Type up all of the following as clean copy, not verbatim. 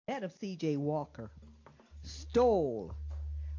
That of C.J. Walker stole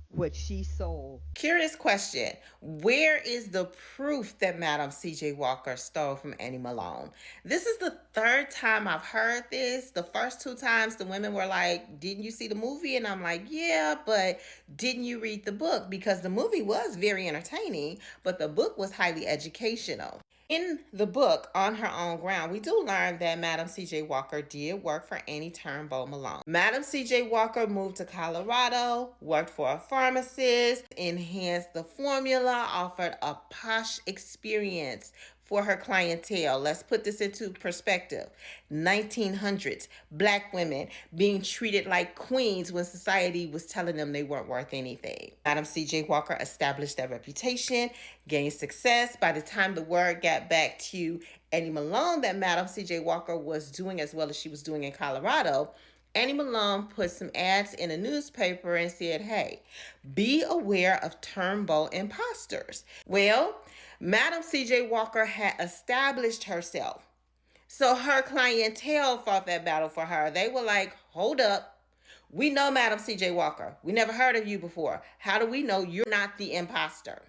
what she sold. Curious question. Where is the proof that Madam C.J. Walker stole from Annie Malone? This is the third time I've heard this. The first two times the women were like, didn't you see the movie? And I'm like, yeah, but didn't you read the book? Because the movie was very entertaining, but the book was highly educational. In the book, On Her Own Ground, we do learn that Madam C.J. Walker did work for Annie Turnbull Malone. Madam C.J. Walker moved to Colorado, worked for a pharmacist, enhanced the formula, offered a posh experience for her clientele. Let's put this into perspective. 1900s, black women being treated like queens when society was telling them they weren't worth anything. Madam C.J. Walker established that reputation, gained success. By the time the word got back to Annie Malone that Madam C.J. Walker was doing as well as she was doing in Colorado, Annie Malone put some ads in a newspaper and said, hey, be aware of Turnbull imposters. Well, Madam C.J. Walker had established herself. So her clientele fought that battle for her. They were like, hold up. We know Madam C.J. Walker. We never heard of you before. How do we know you're not the imposter?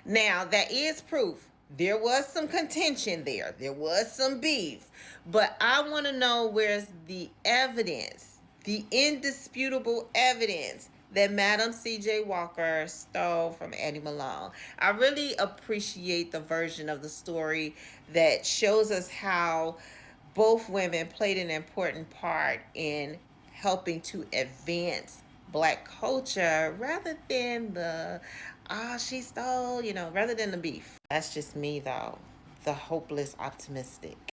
Now, that is proof. There was some contention there. There was some beef. But I want to know where's the evidence, the indisputable evidence that Madam C.J. Walker stole from Annie Malone. I really appreciate the version of the story that shows us how both women played an important part in helping to advance black culture rather than the she stole, rather than the beef. That's just me though, the hopeless optimistic.